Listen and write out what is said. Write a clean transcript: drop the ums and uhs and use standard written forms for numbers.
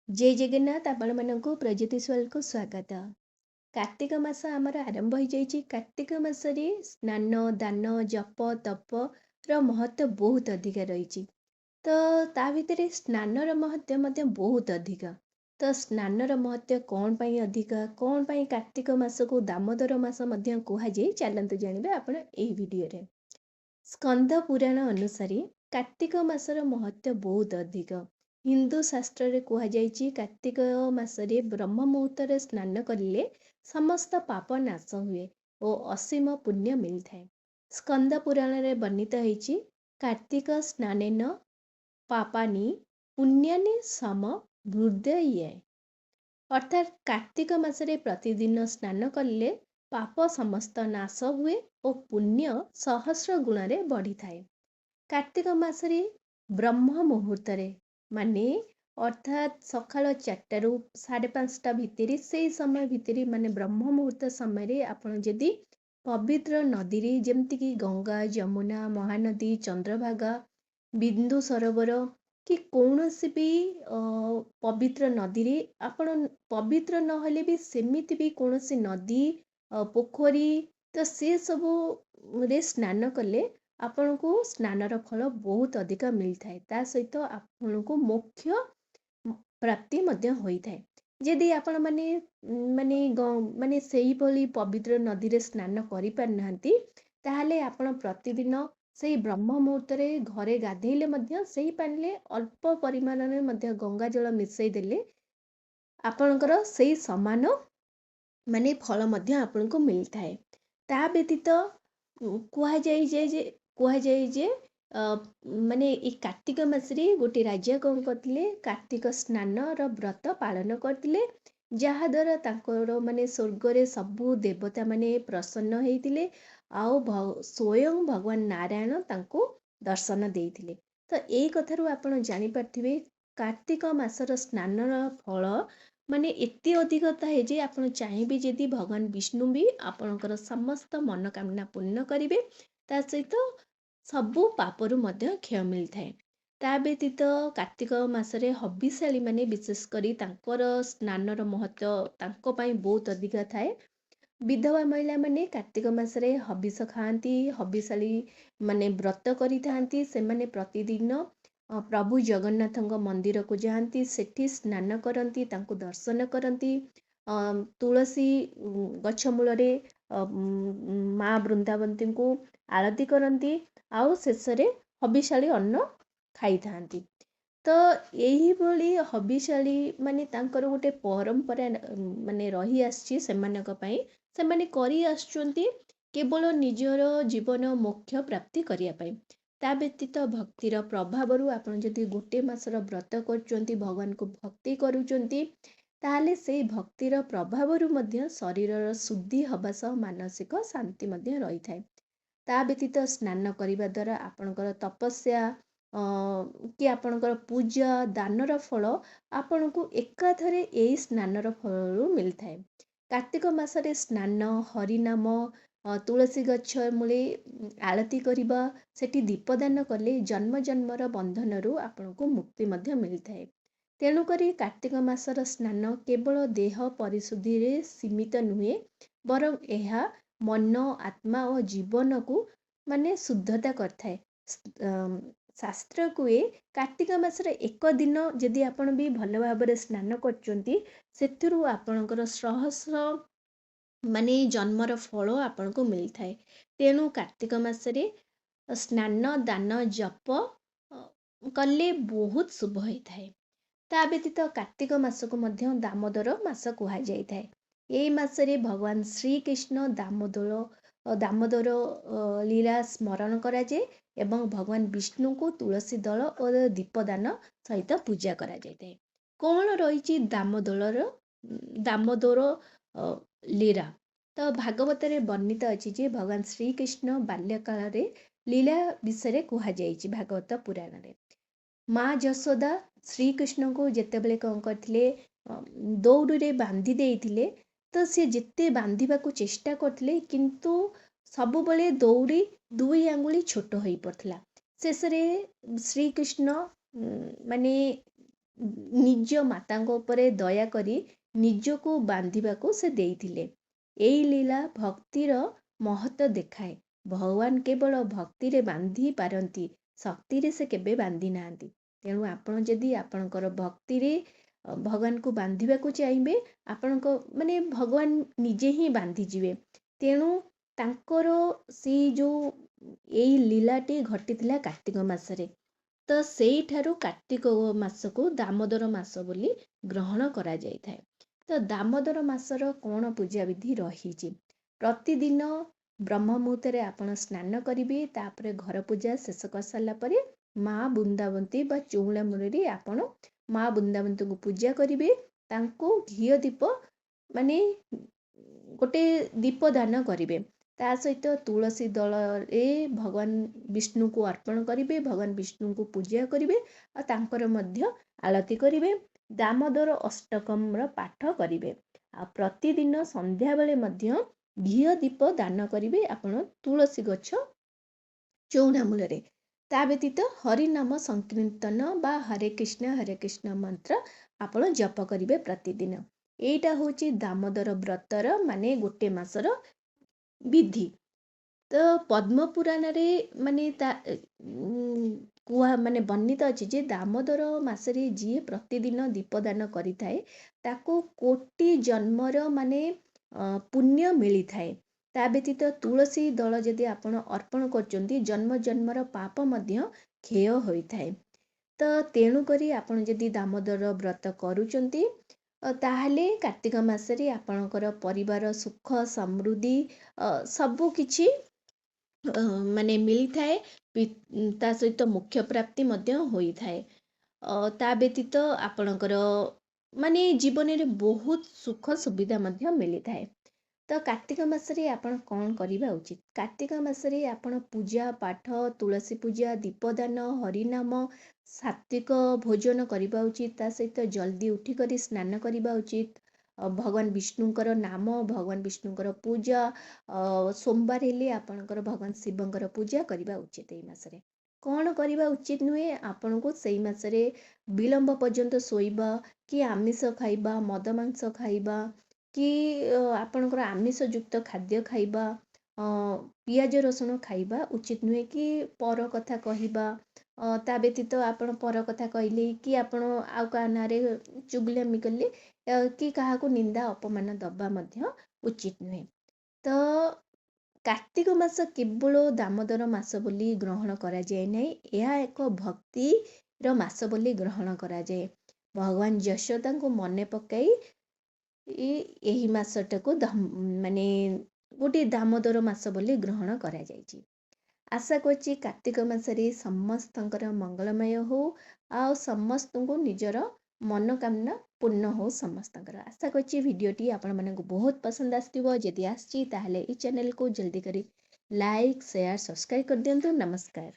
जय जगन्नाथ आपण मानक प्रज्योति स्वाल को स्वागत। कार्तिक मास आमर आरंभ हो जाइए। कार्तिक मासरे स्नान दान जप तप र महत्व बहुत अधिक रही। तो ता भितर स्नानर महत्व बहुत अधिक। तो स्नानर महत्व कौन पाई अधिक कौन पाई कार्तिक मास को दामोदर मास कहुए चलतु जानिबे आपण एही वीडियो रे। स्कंद पुराण अनुसारे कार्तिक मासर महत्व बहुत अधिक। हिंदू शास्त्र रे कहुଯାଇଛି कार्तिक मासरे ब्रह्म मुहूर्त स्नान करिले समस्त पाप नाश हुए और असीम पुण्य मिलता है। स्कंद पुराण रे वर्णित होईछि कार्तिक स्नानेन पापानि पुण्यानि सम वृद्धये। अर्थात कार्तिक मासरे प्रतिदिन स्नान कले पाप समस्त नाश हुए और पुण्य सहस्र गुण बढ़ी थाए। कार्तिक मासरे ब्रह्म मुहूर्त माने अर्थात सकाळ 4टारू 5:30 भितर से समय भितर माने ब्रह्म मुहूर्त समय आपण जदि पवित्र नदी जमती कि गंगा जमुना महानदी चंद्रभागा बिंदु सरोवर कि कौनसी भी पवित्र नदी रे आपण पवित्र नहले भी सेमिति भी कौनसी नदी पोखरी तो से सब रे स्नान कले आपण को स्नानर फल बहुत अधिक मिलता है। ता सहित आपण को मोक्ष प्राप्ति मध्य होइथाय। यदि आपण माने माने माने सेही भली पवित्र नदी रे स्नान करि पार नांती ताहाले आपण प्रतिदिन सेही ब्रह्म मुहूर्त रे घरे गाधेइले मध्य सेही पानीले अल्प परिमाण रे मध्य गंगा जल मिसई देले आपणकर सेही समान माने फल मध्य आपण को मिलता है। ता व्यतीत कुहाଯାଏ जे माने ए कार्तिक मासरे गोटे राजा कौन करथिले कार्तिक स्नानर व्रत पालन करथिले जहा द्वारा तांकर माने स्वर्ग रे सबु देवता माने प्रसन्न हेइथिले आउ स्वयं भगवान नारायण तांको दर्शन देइथिले। तो एई कथारु आपण जानि पारथिबे कार्तिक मासर स्नानर फल माने एते अधिकता है जे आपण चाहिबे जदि भगवान विष्णु भी आपणकर समस्त मनोकामना पूर्ण करिवे ता सहित सबु पापरु मध्य क्षय मिलता है। ता व्यतीत कार्तिक मासरे हबिशाली माने विशेष करी तांकर स्नानर महत्व तांको पाई बहुत अधिक थाए। विधवा महिला माने कार्तिक मासरे हबिष खाती हबिशाली माने व्रत करी थांती से माने प्रतिदिन प्रभु जगन्नाथ मंदिर को जाती सेठी स्नान करती तांको दर्शन करती तुलसी गछमूल माँ वृंदावंती को आरती करती आउ शेषे हबिशाली अन्न खाई थांती। तो यही भली हबिशाली माने तांकर गोटे परंपरा माने रही आछि सेमानक पई सेमाने करी आछुंती केवल निजर जीवन मोक्ष प्राप्ति करिया पई। ता व्यतीत भक्तिर प्रभावरु आपण जदि गोटे मासर व्रत करचंती भगवान को भक्ति करूचंती ताहले से भक्तिर प्रभावरु मध्य शरीरर शुद्धि हवा सह मानसिक शांति मध्य रही थाए। ता व्यतीत स्नान करिबा द्वारा आपणकर तपस्या कि आपणकर पूजा दानर फल आपण को एकाथरे एई स्नानर फलरु मिलता है। कार्तिक मासरे स्नान हरिनाम तुलसी गछ मूले आरती करिबा सेठी दीपदान कले जन्म जन्मर बंधनरु आपण को मुक्ति मध्य मिलता है। तेणु करी कार्तिक मासर स्नान केवल देह परिशुद्धि रे सीमित नुहे बरं एहा मन आत्मा और जीवन को माने शुद्धता करथाए। शास्त्र कुए कार्तिक मासर एक दिन जदि आपण भी भल भाव स्नान करचंती सेथिरु आपणकर सहस्र माने जन्मर फल आपण को मिलता है। तेणु कार्तिक मासरे स्नान दान जप कले बहुत शुभ होता है। ता व्यतीत कार्तिक मास को मध्य दामोदर मास कहा जाता है। यही मासरे भगवान श्री कृष्ण दामोदर लीला स्मरण कराए एवं भगवान विष्णु को तुलसी दल और दीपदान सहित पूजा करा जाता है। कौन रही दामोदर लीला तो भागवत रे वर्णित अच्छी जे भगवान श्री कृष्ण बाल्यकाल रे लीला विषय कहुई भागवत पुराण रे। माँ जसोदा श्रीकृष्ण को जितेबले कौन करथिले दौड़ बांधी देइथिले तो सी जिते बांधिबा को चेष्टा करथिले किंतु सबुबले दौड़ी दुई आंगुली छोट होई पड़थिला। शेष रे श्रीकृष्ण माने ନିଜ ମାତାଙ୍କ ଉପରେ ଦୟା କରି ନିଜକୁ ବାନ୍ଧିବାକୁ ସେ ଦେଇଥିଲେ। ଏଇ ଲୀଳା ଭକ୍ତିର ମହତ୍ଵ ଦେଖାଏ। ଭଗବାନ କେବଳ ଭକ୍ତିରେ ବାନ୍ଧି ପାରନ୍ତି, ଶକ୍ତିରେ ସେ କେବେ ବାନ୍ଧି ନାହାନ୍ତି। ତେଣୁ ଆପଣ ଯଦି ଆପଣଙ୍କର ଭକ୍ତିରେ ଭଗବାନଙ୍କୁ ବାନ୍ଧିବାକୁ ଚାହିଁବେ, ଆପଣଙ୍କ ମାନେ ଭଗବାନ ନିଜେ ହିଁ ବାନ୍ଧିଯିବେ। ତେଣୁ ତାଙ୍କର ସେଇ ଯୋଉ ଏଇ ଲୀଳାଟି ଘଟିଥିଲା କାର୍ତ୍ତିକ ମାସରେ। ତ ସେଇଠାରୁ କାର୍ତ୍ତିକ ମାସକୁ ଦାମୋଦର ମାସ ବୋଲି ଗ୍ରହଣ କରାଯାଇଥାଏ। ତ ଦାମୋଦର ମାସର କ'ଣ ପୂଜାବିଧି ରହିଛି? ପ୍ରତିଦିନ ବ୍ରହ୍ମ ମୁହୂର୍ତ୍ତରେ ଆପଣ ସ୍ନାନ କରିବେ। ତାପରେ ଘର ପୂଜା ଶେଷ କରିସାରିଲା ପରେ ମା ବୃନ୍ଦାବନ୍ତୀ ବା ଚଉରା ମୂଳରେ ଆପଣ ମା ବୃନ୍ଦାବତୀଙ୍କୁ ପୂଜା କରିବେ। ତାଙ୍କୁ ଘିଅ ଦୀପ ମାନେ ଗୋଟେ ଦୀପ ଦାନ କରିବେ। ତା ସହିତ ତୁଳସୀ ଦଳରେ ଭଗବାନ ବିଷ୍ଣୁଙ୍କୁ ଅର୍ପଣ କରିବେ। ଭଗବାନ ବିଷ୍ଣୁଙ୍କୁ ପୂଜା କରିବେ ଆଉ ତାଙ୍କର ମଧ୍ୟ ଆଳତି କରିବେ। ଦାମୋଦର ଅଷ୍ଟକମ୍ର ପାଠ କରିବେ। ଆଉ ପ୍ରତିଦିନ ସନ୍ଧ୍ୟାବେଳେ ମଧ୍ୟ ଘିଅ ଦୀପ ଦାନ କରିବେ ଆପଣ ତୁଳସୀ ଗଛ ଚଉରା ମୂଳରେ। ତା ବ୍ୟତୀତ ହରିନାମ ସଂକୀର୍ତ୍ତନ ବା ହରେ କୃଷ୍ଣ ମନ୍ତ୍ର ଆପଣ ଜପ କରିବେ ପ୍ରତିଦିନ। ଏଇଟା ହେଉଛି ଦାମୋଦର ବ୍ରତର ମାନେ ଗୋଟେ ମାସର ବିଧି। ତ ପଦ୍ମ ପୁରାଣରେ ମାନେ ମାନେ ବର୍ଣ୍ଣିତ ଅଛି ଯେ ଦାମୋଦର ମାସରେ ଯିଏ ପ୍ରତିଦିନ ଦୀପଦାନ କରିଥାଏ ତାକୁ କୋଟି ଜନ୍ମର ମାନେ ପୁଣ୍ୟ ମିଳିଥାଏ। ତା ବ୍ୟତୀତ ତୁଳସୀ ଦଳ ଯଦି ଆପଣ ଅର୍ପଣ କରୁଛନ୍ତି ଜନ୍ମ ଜନ୍ମର ପାପ ମଧ୍ୟ କ୍ଷୟ ହୋଇଥାଏ। ତ ତେଣୁକରି ଆପଣ ଯଦି ଦାମୋଦର ବ୍ରତ କରୁଛନ୍ତି ତାହେଲେ କାର୍ତ୍ତିକ ମାସରେ ଆପଣଙ୍କର ପରିବାର ସୁଖ ସମୃଦ୍ଧି ସବୁ କିଛି ମାନେ ମିଳିଥାଏ। ତା ସହିତ ମୋକ୍ଷ ପ୍ରାପ୍ତି ମଧ୍ୟ ହୋଇଥାଏ। ତା ବ୍ୟତୀତ ଆପଣଙ୍କର ମାନେ ଜୀବନରେ ବହୁତ ସୁଖ ସୁବିଧା ମଧ୍ୟ ମିଳିଥାଏ। ତ କାର୍ତ୍ତିକ ମାସରେ ଆପଣ କ'ଣ କରିବା ଉଚିତ? କାର୍ତ୍ତିକ ମାସରେ ଆପଣ ପୂଜା ପାଠ, ତୁଳସୀ ପୂଜା, ଦୀପଦାନ, ହରିନାମ, ସାତ୍ଵିକ ଭୋଜନ କରିବା ଉଚିତ। ତା ସହିତ ଜଲ୍ଦି ଉଠିକରି ସ୍ନାନ କରିବା ଉଚିତ। ଭଗବାନ ବିଷ୍ଣୁଙ୍କର ନାମ, ଭଗବାନ ବିଷ୍ଣୁଙ୍କର ପୂଜା, ସୋମବାର ହେଲେ ଆପଣଙ୍କର ଭଗବାନ ଶିବଙ୍କର ପୂଜା କରିବା ଉଚିତ। ଏଇ ମାସରେ କ'ଣ କରିବା ଉଚିତ ନୁହେଁ? ଆପଣଙ୍କୁ ସେଇ ମାସରେ ବିଳମ୍ବ ପର୍ଯ୍ୟନ୍ତ ଶୋଇବା କି ଆମିଷ ଖାଇବା, ମଦ ମାଂସ ଖାଇବା କି ଆପଣଙ୍କର ଆମିଷ ଯୁକ୍ତ ଖାଦ୍ୟ ଖାଇବା, ପିଆଜ ରସୁଣ ଖାଇବା ଉଚିତ ନୁହେଁ। କି ପର କଥା କହିବା, ତା ବ୍ୟତୀତ ଆପଣ ପର କଥା କହିଲେ କି ଆପଣ ଆଉ କାହା ନାଁରେ ଚୁଗୁଲାମି କଲେ କି କାହାକୁ ନିନ୍ଦା ଅପମାନ ଦେବା ମଧ୍ୟ ଉଚିତ ନୁହେଁ। ତ କାର୍ତ୍ତିକ ମାସ କେବଳ ଦାମୋଦର ମାସ ବୋଲି ଗ୍ରହଣ କରାଯାଏ ନାହିଁ। ଏହା ଏକ ଭକ୍ତିର ମାସ ବୋଲି ଗ୍ରହଣ କରାଯାଏ। ଭଗବାନ ଯଶୋଦାଙ୍କୁ ମନେ ପକାଇ ଏହି ମାସଟାକୁ ମାନେ ଗୋଟିଏ ଦାମୋଦର ମାସ ବୋଲି ଗ୍ରହଣ କରାଯାଇଛି। ଆଶା କରୁଛି କାର୍ତ୍ତିକ ମାସରେ ସମସ୍ତଙ୍କର ମଙ୍ଗଳମୟ ହଉ ଆଉ ସମସ୍ତଙ୍କୁ ନିଜର ମନୋକାମନା ପୂର୍ଣ୍ଣ ହଉ ସମସ୍ତଙ୍କର। ଆଶା କରୁଛି ଭିଡ଼ିଓଟି ଆପଣମାନଙ୍କୁ ବହୁତ ପସନ୍ଦ ଆସିଥିବ। ଯଦି ଆସିଛି ତାହେଲେ ଏହି ଚ୍ୟାନେଲକୁ ଜଲ୍ଦି କରି ଲାଇକ୍, ସେୟାର, ସବସ୍କ୍ରାଇବ୍ କରିଦିଅନ୍ତୁ। ନମସ୍କାର।